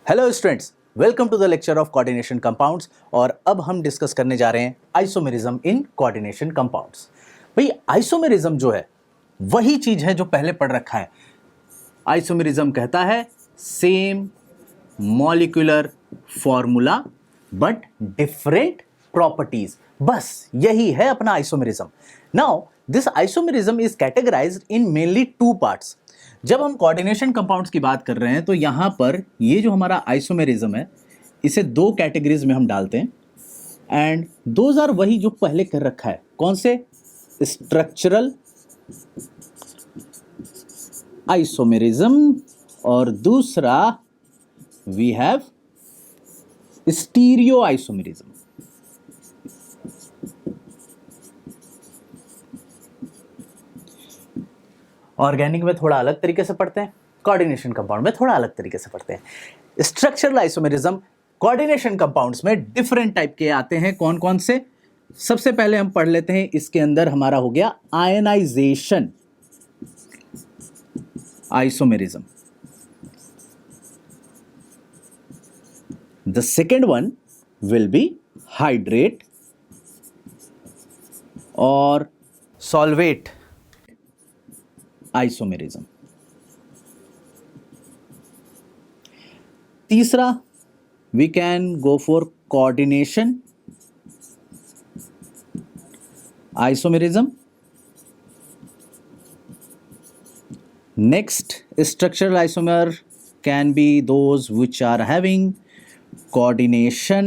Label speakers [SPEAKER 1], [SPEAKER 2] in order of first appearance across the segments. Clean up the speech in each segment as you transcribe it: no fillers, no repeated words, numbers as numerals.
[SPEAKER 1] Hello students, welcome to the lecture of coordination compounds. और अब हम डिस्कस करने जा रहे हैं आइसोमेरिज्म इन कोऑर्डिनेशन कंपाउंड्स। भाई आइसोमेरिज्म जो है वही चीज है जो पहले पढ़ रखा है। आइसोमेरिज्म कहता है same molecular formula but different properties, बस यही है अपना isomerism. Now this isomerism is categorised in mainly two parts. जब हम कोऑर्डिनेशन कंपाउंड्स की बात कर रहे हैं तो यहां पर ये जो हमारा आइसोमेरिज्म है इसे दो कैटेगरीज में हम डालते हैं, एंड दोज आर वही जो पहले कर रखा है। कौन से? स्ट्रक्चरल आइसोमेरिज्म और दूसरा we have stereo isomerism. Organic में थोड़ा अलग तरीके से पढ़ते हैं, कोऑर्डिनेशन कंपाउंड में थोड़ा अलग तरीके से पढ़ते हैं। स्ट्रक्चरल आइसोमेरिज्म कोऑर्डिनेशन कंपाउंड्स में डिफरेंट टाइप के आते हैं। कौन कौन से? सबसे पहले हम पढ़ लेते हैं, इसके अंदर हमारा हो गया ionization isomerism. The second one will be hydrate और सॉल्वेट आइसोमेरिज्म। तीसरा we can go for coordination isomerism. Next structural isomer can be those which are having coordination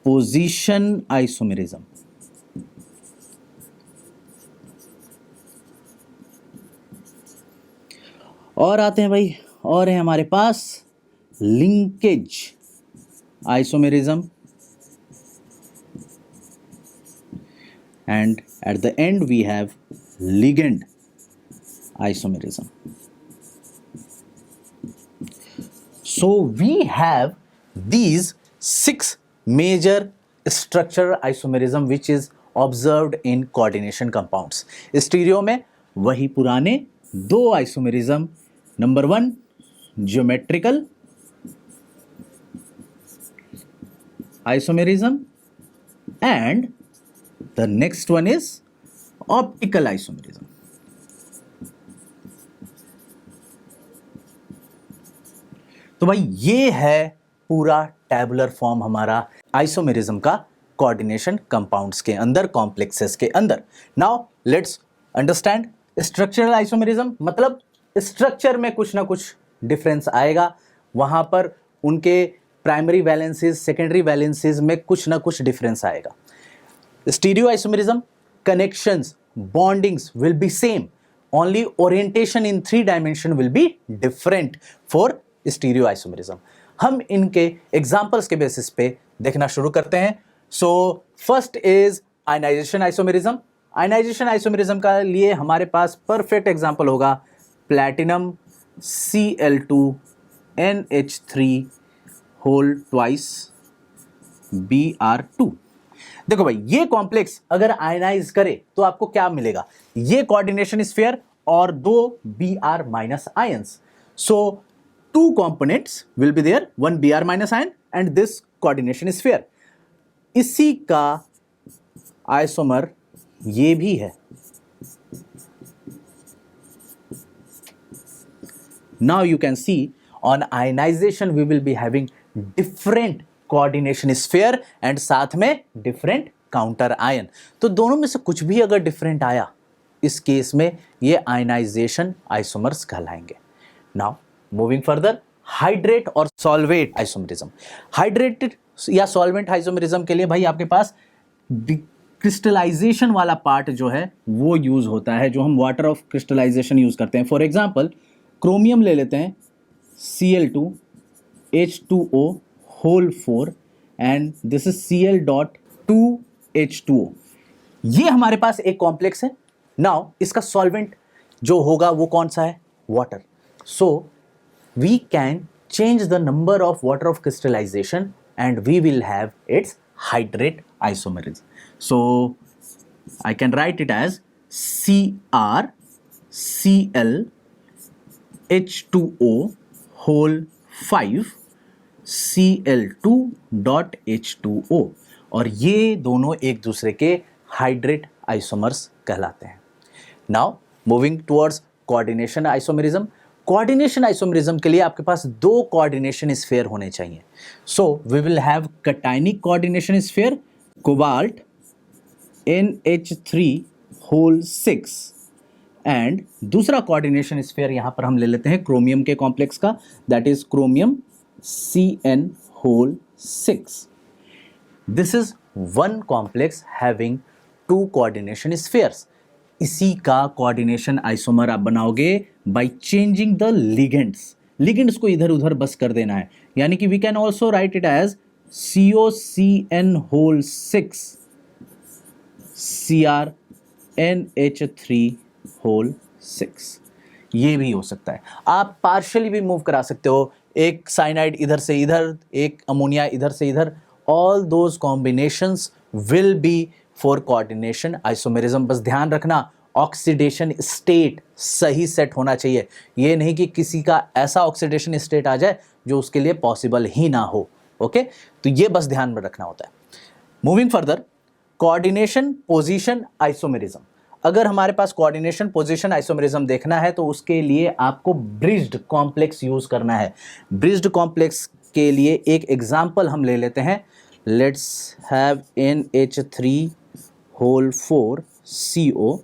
[SPEAKER 1] position isomerism. और आते हैं भाई, और है हमारे पास linkage isomerism, and at the end we have ligand isomerism. So we have these 6 major structural isomerism which is observed in coordination compounds. Stereo में वही पुराने दो isomerism, number 1 geometrical isomerism and the next one is optical isomerism. तो भाई ये है पूरा tabular form हमारा आइसोमेरिज्म का कोऑर्डिनेशन कंपाउंड्स के अंदर, कॉम्प्लेक्सेस के अंदर। Now let's understand structural isomerism. मतलब स्ट्रक्चर में कुछ ना कुछ डिफरेंस आएगा, वहां पर उनके प्राइमरी वैलेंसीज सेकेंडरी वैलेंसीज में कुछ ना कुछ डिफरेंस आएगा। Stereo isomerism connections bondings will be same, only orientation in 3 dimension will be different for stereo isomerism. हम इनके एग्जांपल्स के बेसिस पे देखना शुरू करते हैं। So first is ionization isomerism. Ionization isomerism का लिए हमारे पास परफेक्ट एग्जांपल होगा platinum Cl2NH3 whole twice Br2। देखो भाई, ये कॉम्प्लेक्स अगर आयनाइज करे तो आपको क्या मिलेगा? ये कोऑर्डिनेशन स्फीयर और 2 Br minus ions. So two components will be there, one Br minus ion and this coordination sphere. इसी का आइसोमर ये भी है। Now you can see on ionization we will be having different coordination sphere and साथ में different counter ion। तो दोनों में से कुछ भी अगर different आया, इस केस में ये ionization isomers कहलाएंगे। Now मूविंग फर्दर, हाइड्रेट और सॉल्वेट आइसोमेरिज्म। हाइड्रेटेड या सॉल्वेंट आइसोमेरिज्म के लिए भाई आपके पास क्रिस्टलाइजेशन वाला पार्ट जो है वो यूज होता है, जो हम वाटर ऑफ क्रिस्टलाइजेशन यूज करते हैं। फॉर एग्जांपल क्रोमियम ले लेते हैं, Cl2H2O whole 4 and this is Cl.2H2O। ये हमारे पास एक कॉम्प्लेक्स है। नाउ इसका सॉल्वेंट जो होगा वो कौन सा है? Water. So we can change the number of water of crystallization and we will have its hydrate isomerism. So I can write it as CrCl H2O whole 5 Cl2.H2O, और ये दोनों एक दूसरे के हाइड्रेट आइसोमर्स कहलाते हैं। Now moving towards coordination isomerism. Coordination isomerism के लिए आपके पास दो कोऑर्डिनेशन स्फीयर होने चाहिए। So we will have cationic coordination sphere, cobalt NH3 and दूसरा कोऑर्डिनेशन स्फीयर यहां पर हम ले लेते हैं क्रोमियम के कॉम्प्लेक्स का, that is chromium CN6। This is one complex having two coordination spheres. इसी का कोऑर्डिनेशन आइसोमर आप बनाओगे by changing the ligands. Ligands को इधर उधर बस कर देना है, यानी कि we can also write it as COCN6 CrNH3 ये भी हो सकता है। आप पार्शियली भी मूव करा सकते हो, एक साइनाइड इधर से इधर, एक अमोनिया इधर से इधर। All those combinations will be for coordination isomerism. बस ध्यान रखना ऑक्सीडेशन स्टेट सही सेट होना चाहिए। ये नहीं कि किसी का ऐसा ऑक्सीडेशन स्टेट आ जाए जो उसके लिए पॉसिबल ही ना हो। ओके, तो ये बस ध्यान में रखना होता है। Moving further, coordination position isomerism. अगर हमारे पास कोऑर्डिनेशन पोजीशन आइसोमेरिज्म देखना है तो उसके लिए आपको ब्रिज्ड कॉम्प्लेक्स यूज करना है। ब्रिज्ड कॉम्प्लेक्स के लिए एक एग्जांपल हम ले लेते हैं। Let's have NH3 CO,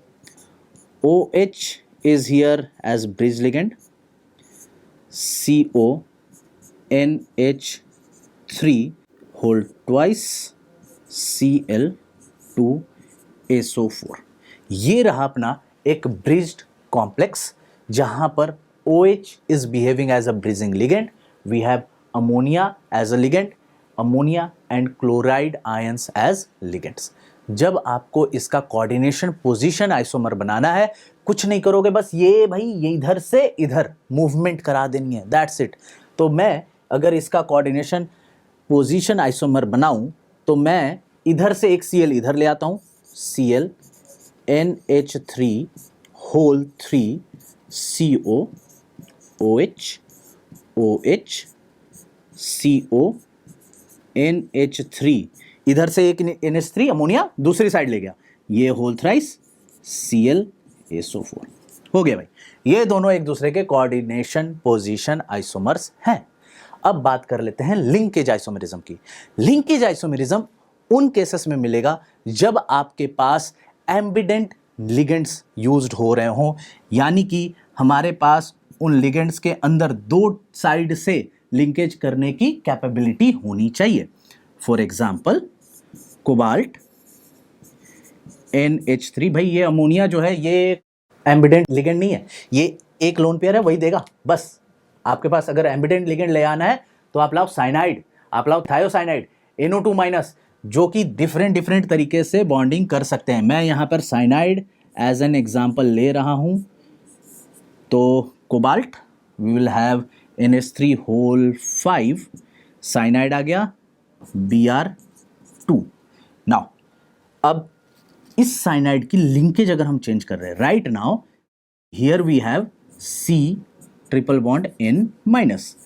[SPEAKER 1] OH is here as bridge ligand, CO NH3 Cl2SO4। ये रहा अपना एक ब्रिज्ड कॉम्प्लेक्स जहां पर OH is behaving as a bridging ligand. We have ammonia as a ligand, ammonia and chloride ions as ligands। जब आपको इसका coordination position isomer बनाना है, कुछ नहीं करोगे, बस ये भाई ये इधर से इधर मूवमेंट करा देनी है, दैट्स इट। तो मैं अगर इसका कोऑर्डिनेशन पोजीशन आइसोमर बनाऊं तो मैं इधर से एक Cl इधर ले आता हूं, Cl NH3 CO OH OH CO NH3, इधर से एक NH3 अमोनिया दूसरी साइड ले गया, ये होल थ्राइस ClSO4 हो गया भाई। ये दोनों एक दूसरे के कोऑर्डिनेशन पोजीशन आइसोमर्स हैं। अब बात कर लेते हैं लिंकेज आइसोमेरिज्म की। लिंकेज आइसोमेरिज्म उन केसेस में मिलेगा जब आपके पास एम्बिडेंट लिगेंड्स यूज्ड हो रहे हों, यानी कि हमारे पास उन लिगेंड्स के अंदर दो साइड से लिंकेज करने की कैपेबिलिटी होनी चाहिए। फॉर एग्जाम्पल कोबाल्ट NH3, भाई ये अमोनिया जो है ये एम्बिडेंट लिगेंड नहीं है, ये एक लोन पेयर है, वही देगा। बस आपके पास अगर एम्बिडेंट लिगेंड ले आना है तो आप लाओ साइनाइड, आप लाओ थायोसाइनाइड NO2-, जो कि डिफरेंट तरीके से बॉन्डिंग कर सकते हैं। मैं यहाँ पर साइनाइड एज एन एग्जाम्पल ले रहा हूँ। तो cobalt we will have NH3 cyanide आ गया Br2। नाउ अब इस साइनाइड की लिंकेज अगर हम चेंज कर रहे हैं, right now here we have C triple bond N minus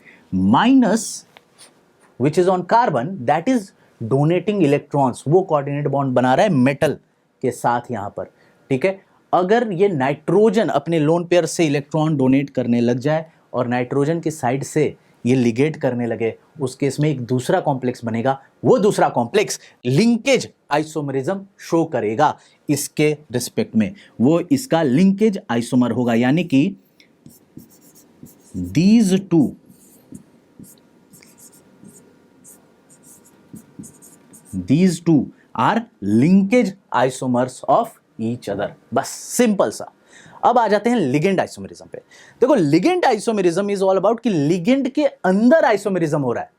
[SPEAKER 1] which is on carbon, that is donating electrons. वो कोऑर्डिनेट बॉन्ड बना रहा है मेटल के साथ यहाँ पर, ठीक है। अगर ये नाइट्रोजन अपने लोन पेयर से इलेक्ट्रॉन डोनेट करने लग जाए और नाइट्रोजन की साइड से ये लिगेट करने लगे, उस केस में एक दूसरा कॉम्प्लेक्स बनेगा। वो दूसरा कॉम्प्लेक्स लिंकेज आइसोमरिज्म शो करेगा इसके रिस्पेक्ट में, वो इसका लिंकेज आइसोमर होगा। यानी कि these two are linkage isomers of each other। बस सिंपल सा। अब आ जाते हैं लिगेंड आइसोमेरिज्म पे। देखो ligand isomerism is all about कि लिगेंड के अंदर आइसोमेरिज्म हो रहा है,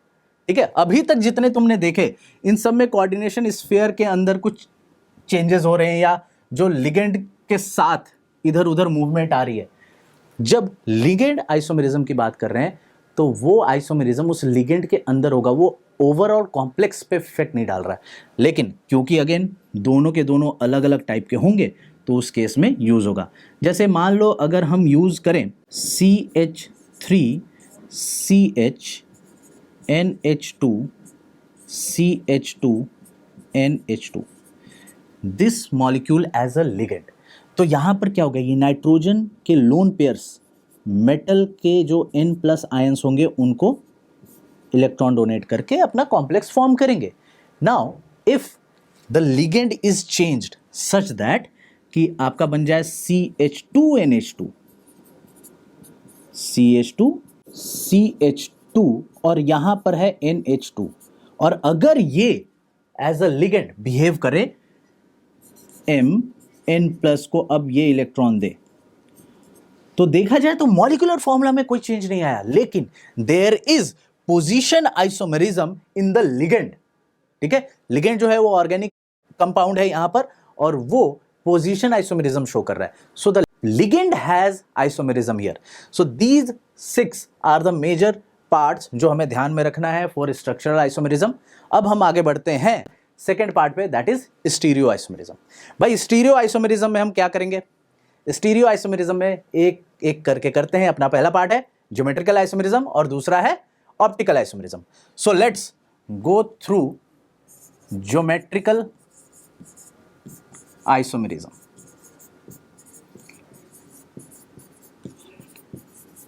[SPEAKER 1] ठीक है। अभी तक जितने तुमने देखे इन सब में कोऑर्डिनेशन स्फीयर के अंदर कुछ चेंजेस हो रहे हैं या जो लिगेंड के साथ इधर उधर मूवमेंट आ रही है। जब लिगेंड आइसोमेरिज्म की बात कर रहे हैं तो वो आइसोमेरिज्म उस लिगेंड के अंदर होगा, वो ओवरऑल कॉम्प्लेक्स पे इफेक्ट नहीं डाल रहा है। लेकिन क्योंकि अगेन दोनों के दोनों अलग अलग टाइप के होंगे तो उस केस में यूज होगा। जैसे मान लो अगर हम यूज करें CH3CH NH2 CH2 NH2, this molecule as a ligand. तो यहां पर क्या होगा, ये नाइट्रोजन के लोन पेयर्स मेटल के जो N+ आयंस होंगे उनको इलेक्ट्रॉन डोनेट करके अपना कॉम्प्लेक्स फॉर्म करेंगे। Now if the ligand is changed such that कि आपका बन जाए CH2NH2 CH2 CH2 और यहां पर है NH2, और अगर ये एज अ लिगेंड बिहेव करे N+ को अब ये इलेक्ट्रॉन दे, तो देखा जाए तो मॉलिक्यूलर फॉर्मूला में कोई चेंज नहीं आया, लेकिन there is position isomerism in the ligand. ठीक है, लिगेंड जो है वो ऑर्गेनिक कंपाउंड है यहां पर, और वो पोजीशन आइसोमेरिज्म शो कर रहा है। So the ligand has isomerism here. So these 6 are the major parts जो हमें ध्यान में रखना है फॉर स्ट्रक्चरल आइसोमेरिज्म। अब हम आगे बढ़ते हैं सेकेंड पार्ट पे, दैट इज स्टीरियो आइसोमेरिज्म। भाई स्टीरियो आइसोमेरिज्म में हम क्या करेंगे, स्टीरियो आइसोमेरिज्म में एक एक करके करते हैं। अपना पहला पार्ट है ज्योमेट्रिकल आइसोमेरिज्म और दूसरा है optical isomerism. So let's go through geometrical isomerism.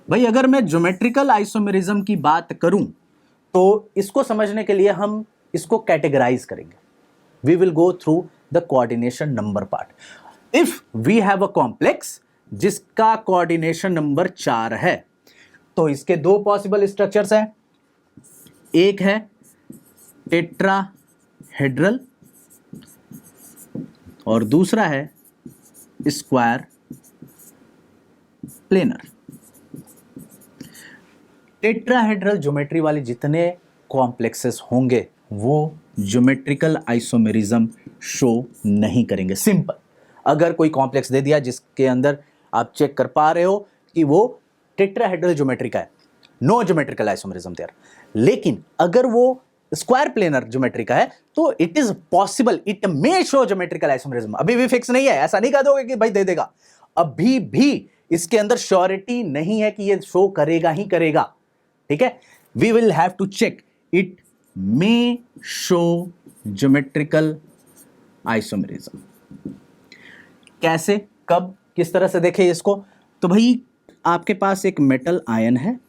[SPEAKER 1] भाई अगर मैं ज्योमेट्रिकल आइसोमेरिज्म की बात करूं तो इसको समझने के लिए हम इसको कैटेगराइज करेंगे। We will go through the coordination number part. If we have a complex जिसका कोऑर्डिनेशन नंबर 4 है, तो इसके दो पॉसिबल स्ट्रक्चर्स हैं। एक है टेट्राहेड्रल और दूसरा है स्क्वायर प्लेनर। टेट्राहेड्रल ज्योमेट्री वाले जितने कॉम्प्लेक्सेस होंगे वो ज्योमेट्रिकल आइसोमेरिज्म शो नहीं करेंगे। सिंपल, अगर कोई कॉम्प्लेक्स दे दिया जिसके अंदर आप चेक कर पा रहे हो कि वो टेट्राहेड्रल ज्योमेट्री का है, नो ज्योमेट्रिकल आइसोमेरिज्म देयर। लेकिन अगर वो स्क्वायर प्लेनर ज्योमेट्री का है तो it is possible, it may show geometrical isomerism. अभी भी फिक्स नहीं है, ऐसा नहीं कह दोगे कि भाई दे देगा, अभी भी इसके अंदर श्योरिटी नहीं है कि ये शो करेगा ही करेगा। ठीक है, we will have to check, it may show geometrical isomerism. कैसे, कब, किस तरह से देखें इसको, तो भाई आपके पास एक मेटल आयन है,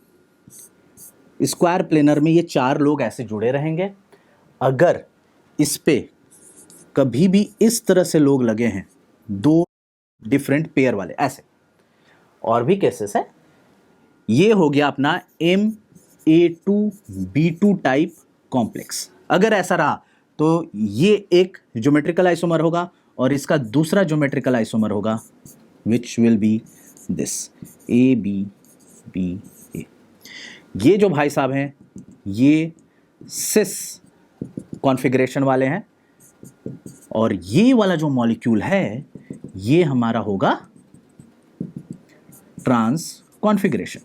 [SPEAKER 1] स्क्वायर प्लेनर में ये 4 लोग ऐसे जुड़े रहेंगे। अगर इस पे कभी भी इस तरह से लोग लगे हैं, 2 डिफरेंट पेयर वाले ऐसे, और भी केसेस है, ये हो गया अपना MA2B2 टाइप कॉम्प्लेक्स। अगर ऐसा रहा तो ये एक ज्योमेट्रिकल आइसोमर होगा और इसका दूसरा ज्योमेट्रिकल आइसोमर होगा which will be this ABBA। ये जो भाई साहब हैं ये सिस कॉन्फ़िगरेशन वाले हैं, और ये वाला जो मॉलिक्यूल है ये हमारा होगा trans configuration.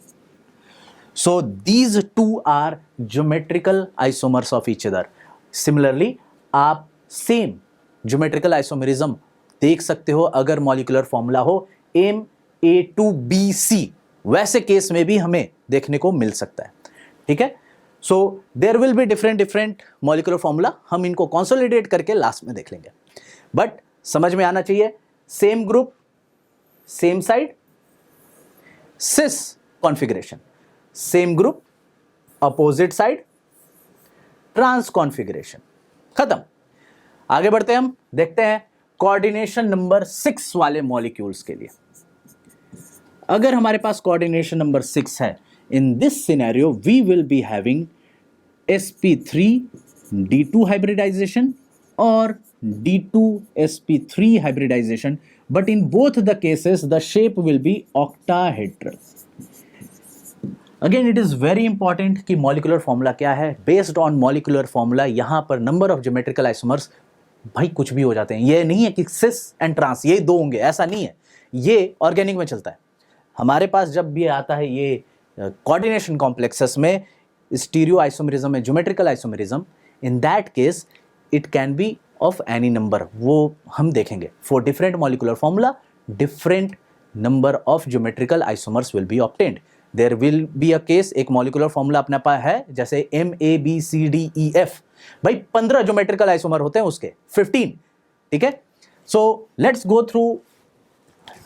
[SPEAKER 1] So these 2 are geometrical isomers of each other. Similarly आप सेम ज्योमेट्रिकल आइसोमेरिज्म देख सकते हो अगर मॉलिक्यूलर फॉर्मूला हो MA2BC, वैसे केस में भी हमें देखने को मिल सकता है। ठीक है, so there will be different molecular formula, हम इनको कंसोलिडेट करके लास्ट में देख लेंगे। बट समझ में आना चाहिए, same group same side, cis configuration, same group opposite side, trans configuration, खत्म। आगे बढ़ते हैं, हम देखते हैं कोऑर्डिनेशन नंबर 6 वाले मॉलिक्यूल्स के लिए। अगर हमारे पास कोऑर्डिनेशन नंबर 6 है, in this scenario we will be having sp3d2 hybridization or d2sp3 hybridization, but in both the cases the shape will be octahedral. Again it is very important कि molecular formula क्या है। based on molecular formula यहाँ पर number of geometrical isomers भाई कुछ भी हो जाते हैं। ये नहीं है कि cis and trans ये 2 होंगे, ऐसा नहीं है, ये ऑर्गेनिक में चलता है। हमारे पास जब भी आता है ये कोऑर्डिनेशन कॉम्प्लेक्सेस में स्टीरियो आइसोमेरिज्म में geometrical isomerism, in that case it can be of any number, वो हम देखेंगे। For different molecular formula different number of geometrical isomers will be obtained. There will be a case, एक molecular formula अपने पास है जैसे MABCDEF, भाई 15 geometrical isomer होते हैं उसके 15, ठीक है। So let's go through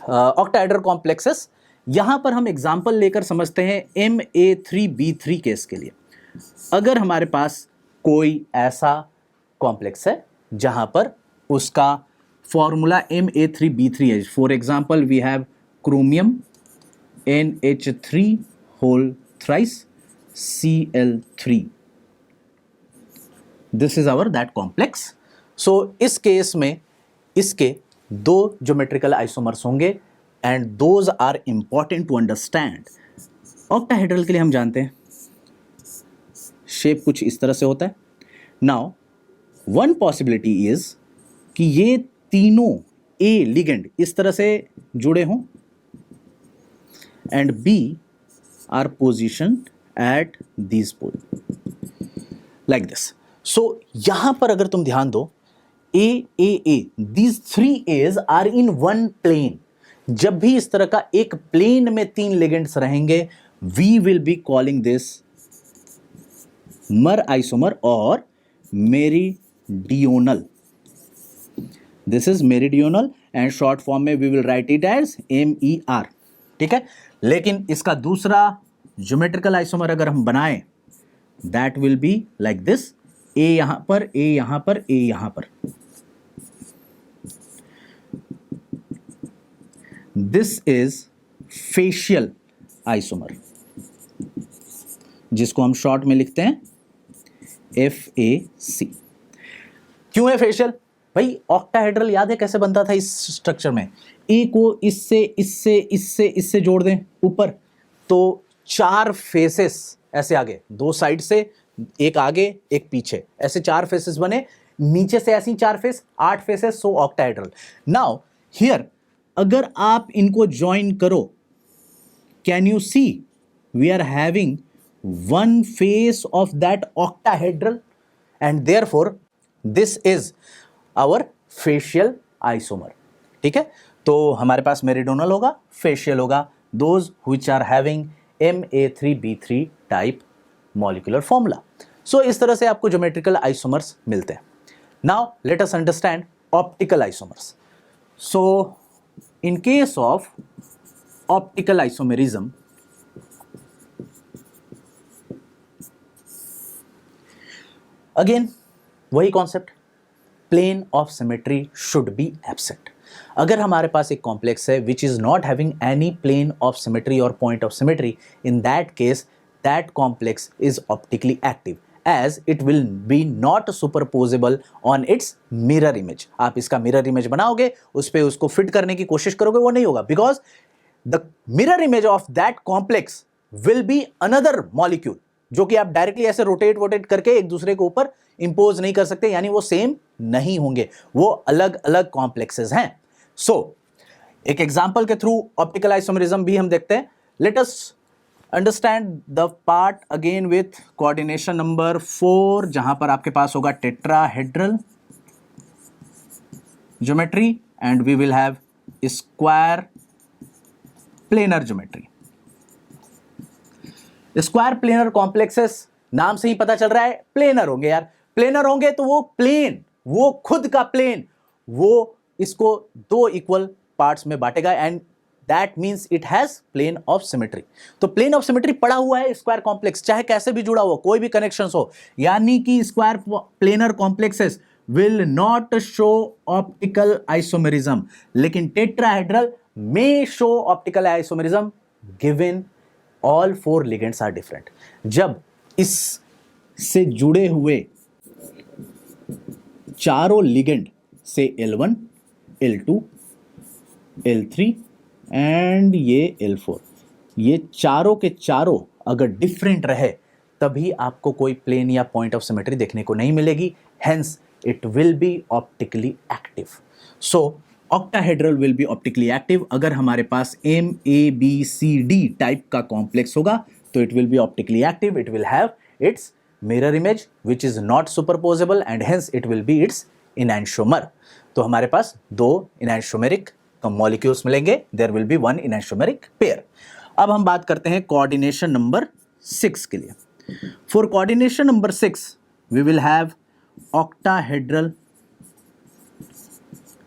[SPEAKER 1] octahedral complexes. यहां पर हम एग्जांपल लेकर समझते हैं MA3B3 केस के लिए। अगर हमारे पास कोई ऐसा कॉम्प्लेक्स है जहां पर उसका फॉर्मूला MA3B3 है, for example we have chromium NH3 whole thrice Cl3, this is our that complex. So इस केस में इसके दो ज्योमेट्रिकल आइसोमर्स होंगे and those are important to understand. Octahedral के लिए हम जानते हैं शेप कुछ इस तरह से होता है। नाउ वन पॉसिबिलिटी इज कि ये तीनों ए लिगेंड इस तरह से जुड़े हों and B are position at this pole like this. So यहां पर अगर तुम ध्यान दो A, these three A's are in one plane। जब भी इस तरह का एक प्लेन में तीन लिगेंड्स रहेंगे, we will be calling this mer isomer और meridional. This is meridional and short form में we will write it as MER, ठीक है। लेकिन इसका दूसरा ज्योमेट्रिकल आइसोमर अगर हम बनाएं, that will be like this, A यहां पर, A यहां पर, A यहां पर। दिस इज फेशियल आइसोमर, जिसको हम शॉर्ट में लिखते हैं FAC। क्यों है फेशियल? भाई ऑक्टाहेड्रल याद है कैसे बनता था इस स्ट्रक्चर में? ए को इससे इससे इससे इससे जोड़ दें ऊपर, तो 4 फेसेस ऐसे आगे, 2 साइड से, एक आगे एक पीछे, ऐसे 4 फेसेस बने, नीचे से ऐसी 4 face, 8 faces, so octahedral. Now here अगर आप इनको ज्वाइन करो, can you see we are having one face of that octahedral and therefore this is our facial isomer, ठीक है। तो हमारे पास मेरिडियोनल होगा, फेशियल होगा, those which are having MA3B3 type molecular formula। so इस तरह से आपको ज्योमेट्रिकल आइसोमर्स मिलते हैं। now let us understand optical isomers। so in case of optical isomerism, again वही concept, plane of symmetry should be absent. अगर हमारे पास एक कॉम्प्लेक्स है which is not having any plane of symmetry और point of symmetry, in that case that complex is optically active as it will be not superimposable on its mirror image. आप इसका mirror image बनाओगे, उस पर उसको fit करने की कोशिश करोगे, वो नहीं होगा, because the mirror image of that complex will be another molecule, जो कि आप डायरेक्टली ऐसे रोटेट करके एक दूसरे के ऊपर इंपोज नहीं कर सकते, यानी वो सेम नहीं होंगे, वो अलग अलग कॉम्प्लेक्सेस हैं। सो एक एग्जांपल के थ्रू ऑप्टिकल आइसोमेरिज्म भी हम देखते हैं। Let us understand the part again with coordination number 4, जहां पर आपके पास होगा tetrahedral geometry and we will have square planar geometry. Square planar complexes, नाम से ही पता चल रहा है प्लेनर होंगे यार। प्लेनर होंगे तो वो प्लेन, वो खुद का प्लेन, वो इसको 2 इक्वल पार्ट्स में बांटेगा and that means it has plane of symmetry. तो प्लेन ऑफ सिमेट्री पड़ा हुआ है स्क्वायर कॉम्प्लेक्स, चाहे कैसे भी जुड़ा हो, कोई भी कनेक्शंस हो, यानी कि square planar complexes will not show optical isomerism, लेकिन tetrahedral may show optical isomerism given all 4 ligands are different. जब इस से जुड़े हुए चारों लिगेंड से L1, L2, L3 एंड ये L4, ये चारों के चारों अगर डिफरेंट रहे, तभी आपको कोई प्लेन या पॉइंट ऑफ सिमेट्री देखने को नहीं मिलेगी, hence it will be optically active. So octahedral will be optically active. अगर हमारे पास MABCD टाइप का कॉम्प्लेक्स होगा तो it will be optically active, it will have its mirror image which is not superimposable and hence it will be its enantiomer. तो हमारे पास 2 enantiomeric molecules मिलेंगे, there will be 1 enantiomeric pair. अब हम बात करते हैं कोऑर्डिनेशन नंबर 6 के लिए। For coordination number 6 we will have octahedral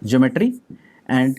[SPEAKER 1] geometry and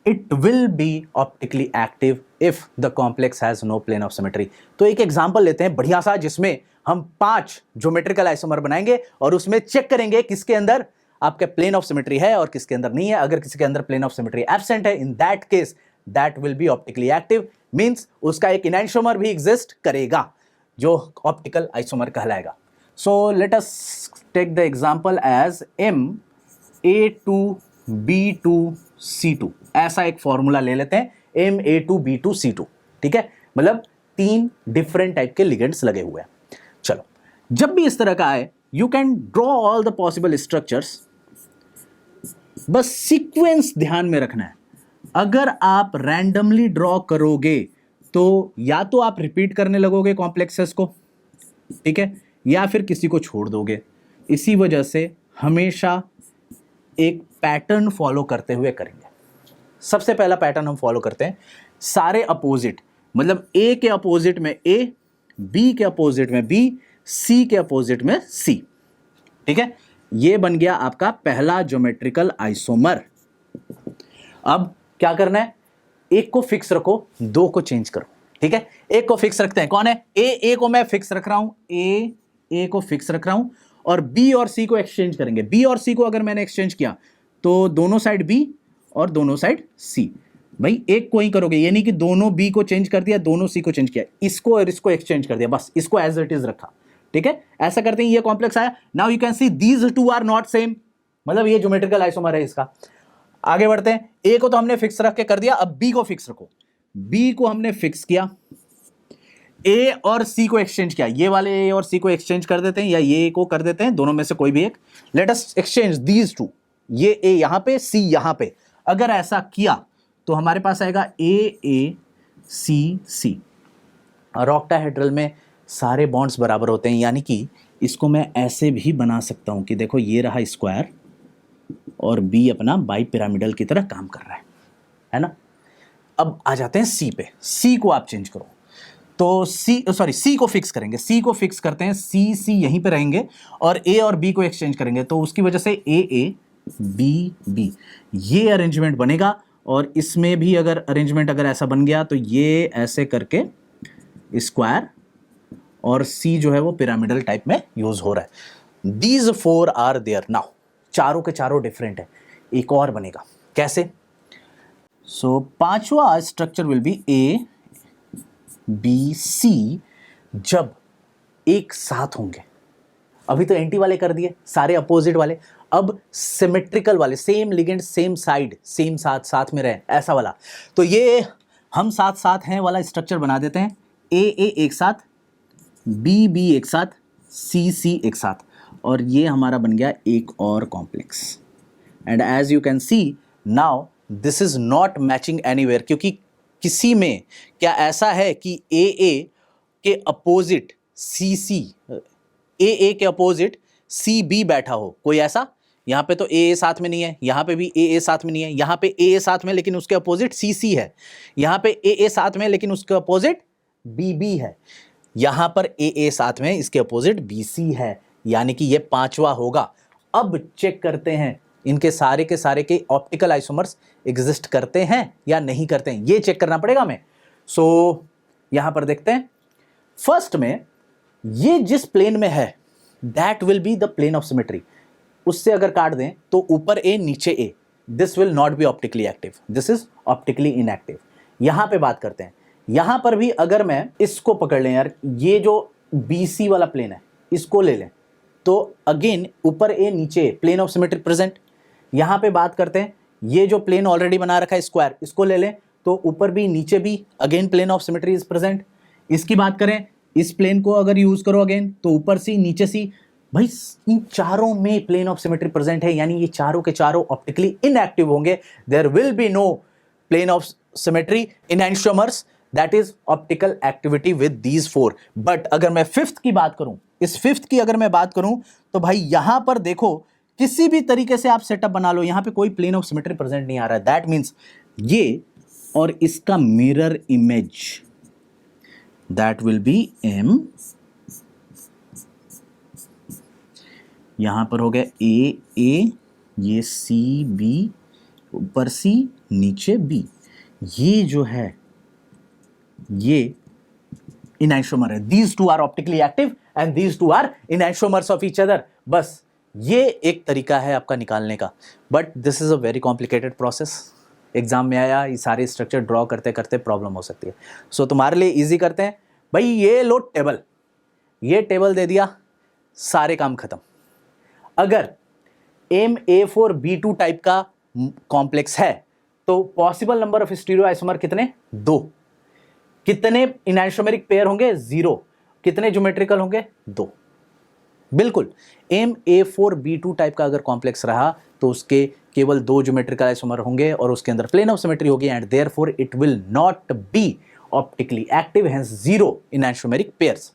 [SPEAKER 1] it will be optically active if the complex has no plane of symmetry। तो एक एग्जांपल लेते हैं बढ़िया सा, जिसमें हम 5 ज्योमेट्रिकल आइसोमर बनाएंगे और उसमें चेक करेंगे किसके अंदर आपके प्लेन ऑफ सिमेट्री है और किसके अंदर नहीं है। अगर किसी के अंदर प्लेन ऑफ सिमेट्री एब्सेंट है, इन that case that will be optically active, means उसका एक इनैंशियोमर भी एग्जिस्ट करेगा जो ऑप्टिकल आइसोमर कहलाएगा। So let us take the example as MA2B2C2, ऐसा एक फॉर्मूला ले लेते हैं, MA2B2C2, ठीक है, मतलब 3 डिफरेंट टाइप के लिगेंड्स लगे हुए हैं। चलो, जब भी इस तरह का आए you can draw all the possible structures, बस सीक्वेंस ध्यान में रखना है। अगर आप रैंडमली ड्रॉ करोगे तो या तो आप रिपीट करने लगोगे कॉम्प्लेक्सेस को, ठीक है, या फिर किसी को छोड़ दोगे। इसी वजह से हमेशा एक पैटर्न फॉलो करते हुए करेंगे। सबसे पहला पैटर्न हम फॉलो करते हैं, सारे अपोजिट, मतलब ए के अपोजिट में ए, बी के अपोजिट में बी, सी के अपोजिट में सी, ठीक है। ये बन गया आपका पहला ज्योमेट्रिकल आइसोमर। अब क्या करना है, एक को फिक्स रखो, 2 को चेंज करो, ठीक है। एक को फिक्स रखते हैं, कौन है, ए को मैं फिक्स रख रहा हूं, ए को फिक्स रख रहा हूं, और बी और सी को एक्सचेंज करेंगे। बी और सी को अगर मैंने एक्सचेंज किया तो दोनों साइड बी और दोनों साइड सी। भाई एक को ही करोगे, ये नहीं कि दोनों बी को चेंज कर दिया, दोनों सी को चेंज किया, इसको और इसको एक्सचेंज कर दिया, बस इसको एज इट इज रखा, ठीक है। ऐसा करते हैं, ये कॉम्प्लेक्स आया। Now you can see these 2 are not same, मतलब ये ज्योमेट्रिकल आइसोमर है इसका। आगे बढ़ते हैं, ए को तो हमने फिक्स रख के कर दिया, अब बी को फिक्स रखो। बी को हमने फिक्स किया, ए और सी को एक्सचेंज किया, ये वाले ए और सी को एक्सचेंज कर देते हैं या ये को कर देते हैं, दोनों में से कोई भी एक। लेट अस एक्सचेंज दीज 2, ये ए यहां पे, सी यहां पे। अगर ऐसा किया तो हमारे पास आएगा ए सी सी। और ऑक्टाहेड्रल में सारे बॉन्ड्स बराबर होते हैं, यानी कि इसको मैं ऐसे भी बना सकता हूं कि देखो ये रहा स्क्वायर और बी अपना बाई पिरामिडल की तरह काम कर रहा है ना। अब आ जाते हैं सी पे, सी को आप चेंज करो तो सी को फिक्स करेंगे, सी को फिक्स करते हैं, सी यहीं पे रहेंगे और ए और बी को एक्सचेंज करेंगे, तो उसकी वजह से ए बी ये अरेंजमेंट बनेगा। और इसमें भी अगर अरेंजमेंट अगर ऐसा बन गया तो ये ऐसे करके स्क्वायर और सी जो है वो पिरामिडल टाइप में यूज हो रहा है। These 4 are there. नाउ चारों के चारों डिफरेंट है, एक और बनेगा, कैसे? सो पांचवा structure will be A B C जब एक साथ होंगे। अभी तो एंटी वाले कर दिए, सारे अपोजिट वाले, अब सिमेट्रिकल वाले, same ligand same side same साथ में रहे, ऐसा वाला। तो ये हम साथ हैं वाला स्ट्रक्चर बना देते हैं, ए एक साथ, बी एक साथ, सी एक साथ, और ये हमारा बन गया एक और complex. And as you can see now this is not matching anywhere, क्योंकि किसी में क्या ऐसा है कि ए के अपोजिट ए के अपोजिट सी बी बैठा हो, कोई ऐसा? यहाँ पे तो ए साथ में नहीं है, यहाँ पे भी ए साथ में नहीं है, यहाँ पे ए साथ में लेकिन उसके अपोजिट सी है, यहाँ पे ए साथ में लेकिन उसके अपोजिट बी है, यहाँ पर ए साथ में इसके अपोजिट बी है, यानी कि ये पांचवा होगा। अब चेक करते हैं इनके सारे के ऑप्टिकल आइसोमर्स एग्जिस्ट करते हैं या नहीं करते हैं, ये चेक करना पड़ेगा हमें। सो यहां पर देखते हैं, फर्स्ट में ये जिस प्लेन में है that will be the plane of symmetry, उससे अगर काट दें तो ऊपर ए नीचे A, this will not be optically active, this is optically inactive. यहां पे बात करते हैं, यहां पर भी अगर मैं इसको पकड़ लें यार, ये जो BC वाला प्लेन है इसको ले लें तो अगेन ऊपर ए नीचे ए, प्लेन ऑफ सिमेट्री प्रेजेंट। यहां पे बात करते हैं, ये जो प्लेन ऑलरेडी बना रखा है स्क्वायर, इसको ले लें तो ऊपर भी नीचे भी again plane of symmetry is present. इसकी बात करें, इस प्लेन को अगर यूज करो अगेन तो ऊपर सी नीचे सी, भाई इन चारों में प्लेन ऑफ सिमेट्री प्रेजेंट है, यानी ये चारों के चारों ऑप्टिकली इनएक्टिव होंगे। There will be no plane of symmetry in enantiomers, that is optical activity with these 4। But अगर मैं फिफ्थ की बात करूं, इस फिफ्थ की अगर मैं बात करूं तो भाई यहां पर देखो, किसी भी तरीके से आप सेटअप बना लो, यहां पे कोई प्लेन ऑफ सिमेट्री प्रेजेंट नहीं आ रहा है। दैट मींस ये और इसका mirror image that will B M, यहां पर हो गया A, ये CB, ऊपर C, नीचे B। ये जो है ये इनैंशोमर है। These two are optically active and these two are enantiomers of each other. बस ये एक तरीका है आपका निकालने का, but this is a very complicated process. Exam में आया, ये सारे स्ट्रक्चर ड्रॉ करते करते प्रॉब्लम हो सकती है। सो तुम्हारे लिए इजी करते हैं भाई, ये लो टेबल, ये टेबल दे दिया, सारे काम खत्म। अगर MA4B2 टाइप का कॉम्प्लेक्स है तो पॉसिबल नंबर ऑफ स्टीरियोआइसोमर कितने? 2। कितने इनैंशोमेरिक पेयर होंगे? 0। कितने ज्योमेट्रिकल होंगे? 2। बिल्कुल, MA4B2 टाइप का अगर कॉम्प्लेक्स रहा तो उसके केवल 2 ज्योमेट्रिकल आइसोमर होंगे और उसके अंदर प्लेन ऑफ सिमेट्री होगी, and therefore it will not be optically active, hence 0 enantiomeric pairs.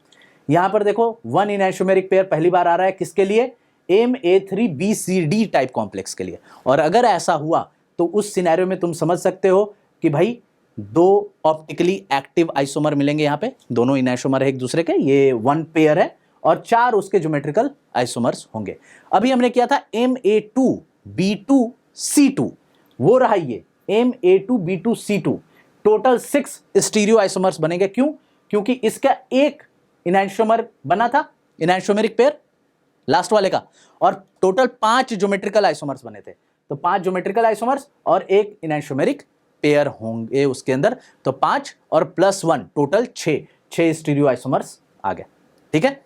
[SPEAKER 1] यहां पर देखो 1 इनैंशोमेरिक पेयर पहली बार आ रहा है, किसके लिए? MA3BCD टाइप कॉम्प्लेक्स के लिए। और अगर ऐसा हुआ तो उस सिनेरियो में तुम समझ सकते हो कि भाई 2 ऑप्टिकली एक्टिव आइसोमर मिलेंगे, यहां पे दोनों इनैंशोमर है एक दूसरे के, ये 1 पेयर है, और 4 उसके ज्योमेट्रिकल आइसोमर्स होंगे। अभी हमने किया था MA2B2C2, वो रहा ये MA2B2C2। टोटल 6 स्टीरियो आइसोमर्स बनेंगे। क्यों? क्योंकि इसका एक इनैंशोमर बना था, इनैंशोमेरिक पेयर लास्ट वाले का, और टोटल 5 ज्योमेट्रिकल आइसोमर्स बने थे। तो 5 ज्योमेट्रिकल आइसोमर्स और एक इनैंशोमेरिक पेयर होंगे उसके अंदर, तो 5 और +1 टोटल 6 स्टीरियो आइसोमर्स आ गए। ठीक है।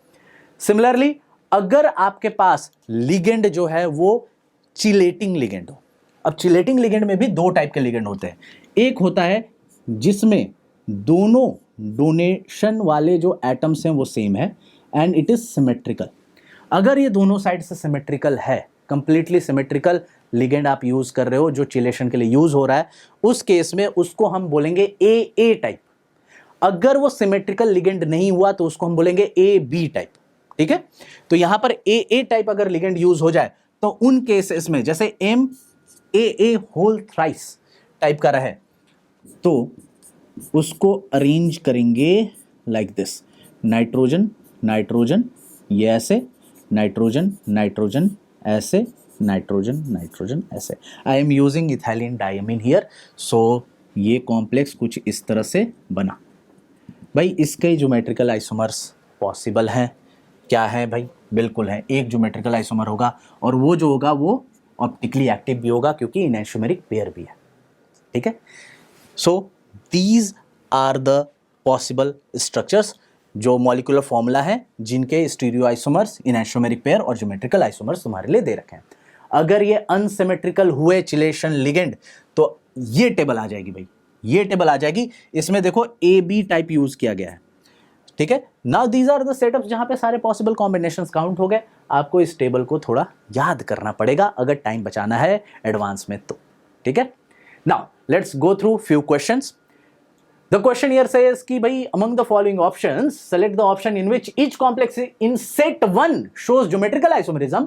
[SPEAKER 1] सिमिलरली अगर आपके पास लिगेंड जो है वो चिलेटिंग लिगेंड हो, अब चिलेटिंग लिगेंड में भी 2 टाइप के लिगेंड होते हैं। एक होता है जिसमें दोनों डोनेशन वाले जो एटम्स हैं वो सेम है एंड इट इज सिमेट्रिकल। अगर ये दोनों साइड से सिमेट्रिकल है, कंप्लीटली सिमेट्रिकल लिगेंड आप यूज कर रहे हो जो चिलेशन के लिए यूज हो रहा है, उस केस में उसको हम बोलेंगे AA टाइप। अगर वो सिमेट्रिकल लिगेंड नहीं हुआ तो उसको हम बोलेंगे AB टाइप। ठीक है। तो यहां पर AA टाइप अगर लिगेंड यूज हो जाए तो उन केसेस में, जैसे MAA होल थ्राइस टाइप का रहे, तो उसको अरेंज करेंगे लाइक दिस, नाइट्रोजन नाइट्रोजन, ये ऐसे, नाइट्रोजन नाइट्रोजन ऐसे, नाइट्रोजन नाइट्रोजन ऐसे। I am using ethylene diamine here, so ये कॉम्प्लेक्स कुछ इस तरह से बना। भाई इसके ज्योमेट्रिकल आइसोमर्स पॉसिबल हैं? क्या है भाई? बिल्कुल है। एक ज्योमेट्रिकल आइसोमर होगा और वो जो होगा वो ऑप्टिकली एक्टिव भी होगा क्योंकि इनैंशोमेरिक पेयर भी है। ठीक है। So these are the possible structures, जो मॉलिक्यूलर फॉर्मूला है जिनके स्टीरियो आइसोमर्स, इनैंशोमेरिक पेयर और ज्योमेट्रिकल आइसोमर्स तुम्हारे लिए दे रखे हैं। अगर ये अनसिमेट्रिकल हुए चिलेशन लिगेंड तो ये टेबल आ जाएगी भाई, ये टेबल आ जाएगी। इसमें देखो AB टाइप यूज किया गया है। ठीक है। Now these are the setups जहां पे सारे पॉसिबल कॉम्बिनेशंस काउंट हो गए। आपको इस टेबल को थोड़ा याद करना पड़ेगा अगर टाइम बचाना है एडवांस में तो। ठीक है। Now let's go through few questions. The question here says कि भाई among the following options select the option in which each complex in set 1 shows geometrical isomerism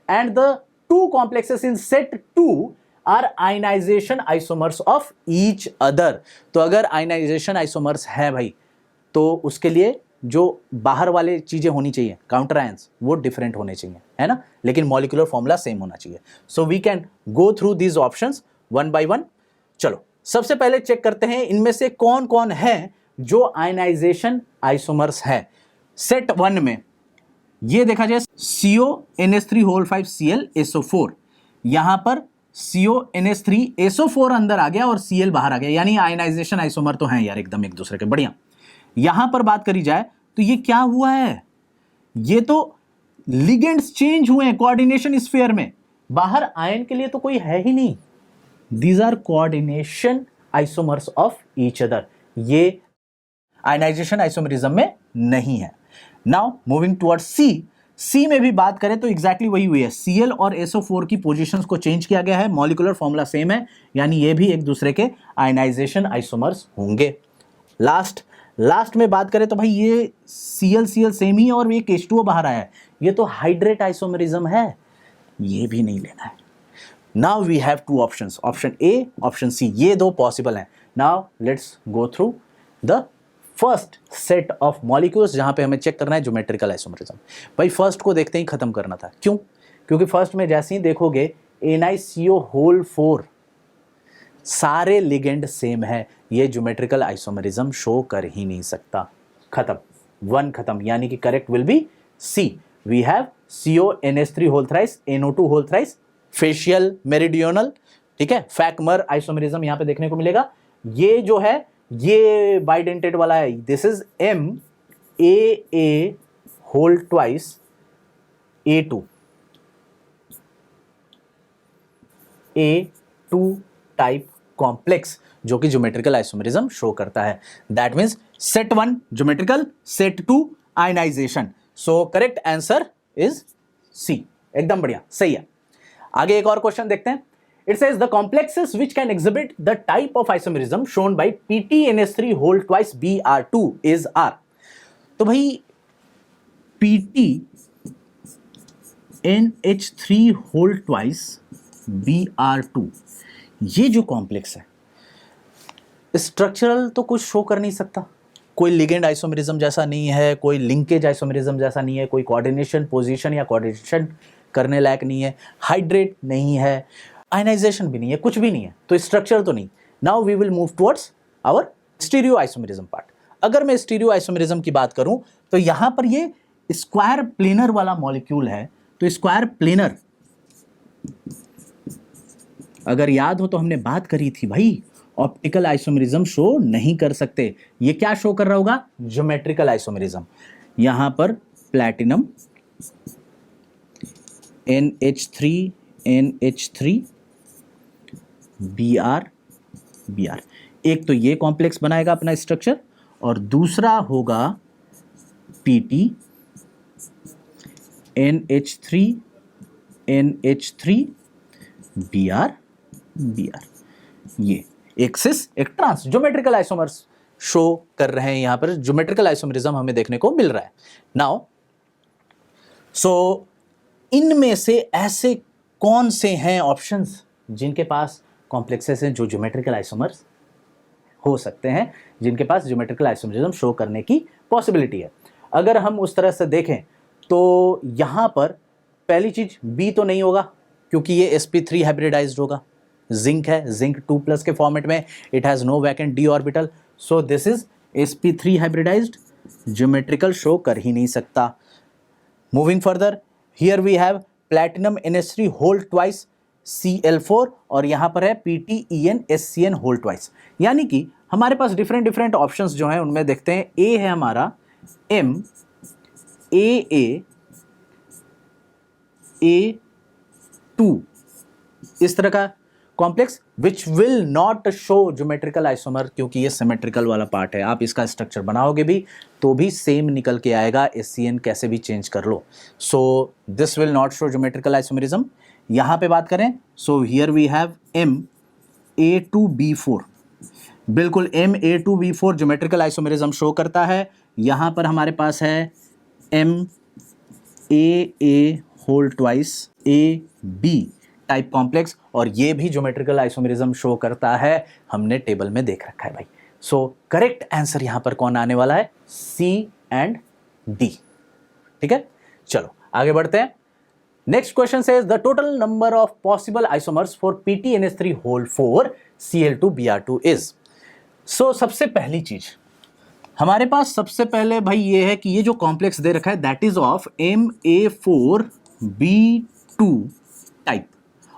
[SPEAKER 1] and the 2 complexes in set 2 are ionization isomers of each other। तो अगर ionization isomers है भाई तो उसके लिए जो बाहर वाले चीजें होनी चाहिए, काउंटर आयंस, वो डिफरेंट होने चाहिए, है ना, लेकिन मॉलिक्यूलर फॉर्मूला सेम होना चाहिए। So we can go through these options one by one. चलो सबसे पहले चेक करते हैं इनमें से कौन कौन है जो आयनाइजेशन आइसोमर्स है। सेट 1 में ये देखा जाए CONH3O5Cl SO4, यहां पर CONH3SO4 अंदर आ गया और Cl बाहर आ गया, यानी आयनाइजेशन आइसोमर तो हैं यार एकदम एक दूसरे के, बढ़िया। यहां पर बात करी जाए तो ये क्या हुआ है, ये तो लिगेंड्स चेंज हुए हैं कोऑर्डिनेशन स्फीयर में, बाहर आयन के लिए तो कोई है ही नहीं। These are coordination isomers of each other, ये आयनाइजेशन आइसोमरिज्म में नहीं है। नाउ मूविंग टुवर्ड्स सी में भी बात करें तो एग्जैक्टली वही हुई है। Cl और SO4 की पोजीशंस को चेंज किया गया है, मॉलिक्यूलर फॉर्मूला सेम है, यानी ये भी एक दूसरे के आयनाइजेशन आइसोमर्स होंगे। लास्ट में बात करें तो भाई ये Cl सेम ही और ये H2O बाहर आया है, ये तो हाइड्रेट आइसोमरिज्म है, ये भी नहीं लेना है। Now we have 2 options, option A, option C, ये 2 पॉसिबल हैं। Now let's go through the first set of molecules जहां पे हमें चेक करना है ज्योमेट्रिकल आइसोमरिज्म। भाई फर्स्ट को देखते ही खत्म करना था, क्यों? क्योंकि फर्स्ट में जैसे ही देखोगे NiCO होल 4 सारे लिगेंड सेम है, ये ज्योमेट्रिकल आइसोमरिज्म शो कर ही नहीं सकता। खत्म, वन खत्म, यानी कि correct will be C. We have CONH3 whole thrice, NO2 whole thrice, facial meridional, ठीक है, फैकमर आइसोमरिज्म यहां पे देखने को मिलेगा। ये जो है ये बाइडेंटेड वाला है, this is MAA whole twice A2 type complex, जो कि ज्योमेट्रिकल आइसोमरिज्म शो करता है। That means set 1 geometrical, set 2 ionization. So correct answer is C. एकदम बढ़िया, सही है। आगे एक और क्वेश्चन देखते हैं। It says the complexes which can exhibit the type of isomerism shown by PTNH3 whole twice Br2 is are. तो भाई PTNH3 होल ट्वाइस Br2 ये जो कॉम्प्लेक्स है स्ट्रक्चरल तो कुछ शो कर नहीं सकता, कोई लिगेंड आइसोमरिज्म जैसा नहीं है, कोई लिंकेज आइसोमरिज्म जैसा नहीं है, कोई कोऑर्डिनेशन पोजीशन या कोऑर्डिनेशन करने लायक नहीं है, हाइड्रेट नहीं है, आयनाइजेशन भी नहीं है, कुछ भी नहीं है, तो स्ट्रक्चर तो नहीं। Now we will move towards our stereo isomerism part. अगर मैं स्टीरियो आइसोमरिज्म की बात करूं तो यहां पर ये स्क्वायर प्लेनर वाला मॉलिक्यूल है। तो स्क्वायर प्लेनर अगर याद हो तो हमने बात करी थी भाई, ऑप्टिकल आइसोमरिज्म शो नहीं कर सकते। ये क्या शो कर रहा होगा? Geometrical isomerism. यहां पर प्लैटिनम NH3 Br एक तो ये कॉम्प्लेक्स बनाएगा अपना स्ट्रक्चर, और दूसरा होगा PT NH3 Br। ये एक सिस एक ट्रांस ज्योमेट्रिकल आइसोमर्स शो कर रहे हैं। यहां पर ज्योमेट्रिकल आइसोमरिज्म हमें देखने को मिल रहा है। नाउ सो इनमें से ऐसे कौन से हैं ऑप्शंस जिनके पास कॉम्प्लेक्सेस हैं जो ज्योमेट्रिकल आइसोमर्स हो सकते हैं, जिनके पास ज्योमेट्रिकल आइसोमरिज्म शो करने की पॉसिबिलिटी है? अगर हम उस तरह से देखें तो यहां पर पहली चीज बी तो नहीं होगा, क्योंकि ये sp3 हाइब्रिडाइज्ड होगा, जिंक है, जिंक 2+ के फॉर्मेट में, it has no vacant d orbital, so this is sp3 hybridized, geometrical show कर ही नहीं सकता। Moving further, here we have platinum NH3 whole twice Cl4, और यहां पर है PTEN होल ट्वाइस। यानी कि हमारे पास डिफरेंट ऑप्शंस जो हैं उनमें देखते हैं। ए है हमारा MAA A2 इस तरह का complex which will not show geometrical isomer, क्योंकि ये सिमेट्रिकल वाला पार्ट है। आप इसका स्ट्रक्चर बनाओगे भी तो भी सेम निकल के आएगा, SCN कैसे भी चेंज कर लो। So this will not show geometrical isomerism. यहां पे बात करें so here we have MA2B4, बिल्कुल MA2B4 ज्योमेट्रिकल आइसोमरिज्म शो करता है। यहां पर हमारे पास है MAA whole twice AB type complex, और ये भी ज्योमेट्रिकल आइसोमरिज्म शो करता है, हमने टेबल में देख रखा है भाई। सो करेक्ट आंसर यहां पर कौन आने वाला है? C and D। ठीक है, चलो आगे बढ़ते हैं। Next question says the total number of possible isomers for PTNH3 whole 4 Cl2Br2 is. So सबसे पहली चीज हमारे पास सबसे पहले भाई ये है कि ये जो कॉम्प्लेक्स दे रखा है that is of MA4B2 type,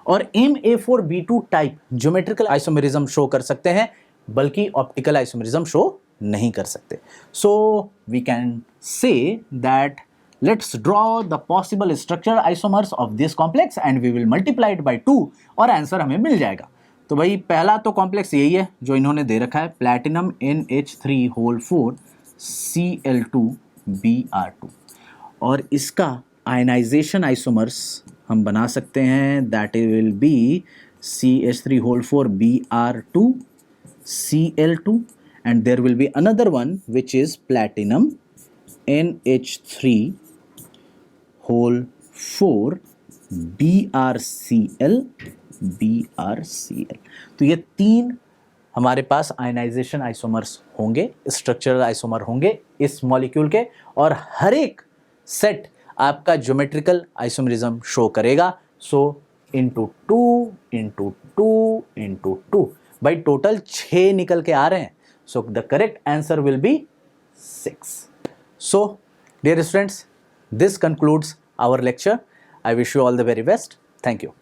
[SPEAKER 1] और MA4B2 type geometrical isomerism show कर सकते हैं, बल्कि ऑप्टिकल आइसोमरिज्म शो नहीं कर सकते। So we can say that let's draw the possible structure isomers of this complex and we will multiply it by 2 और answer हमें मिल जाएगा। तो भाई पहला तो कॉम्प्लेक्स यही है जो इन्होंने दे रखा है, प्लैटिनम NH3 होल 4 Cl2Br2, और इसका आयनाइजेशन आइसोमर्स हम बना सकते हैं, that will be CH3 whole 4 Br2 Cl2, and there will be another one which is platinum NH3 whole 4 BrCl। तो ये तीन हमारे पास आयनाइजेशन आइसोमर्स होंगे, स्ट्रक्चरल आइसोमर होंगे इस मॉलिक्यूल के, और हर एक सेट आपका ज्योमेट्रिकल आइसोमरिज्म शो करेगा. सो इंटू टू भाई टोटल 6 निकल के आ रहे हैं. So the correct answer will be 6. So dear students, this concludes our lecture. I wish you all the very best. Thank you.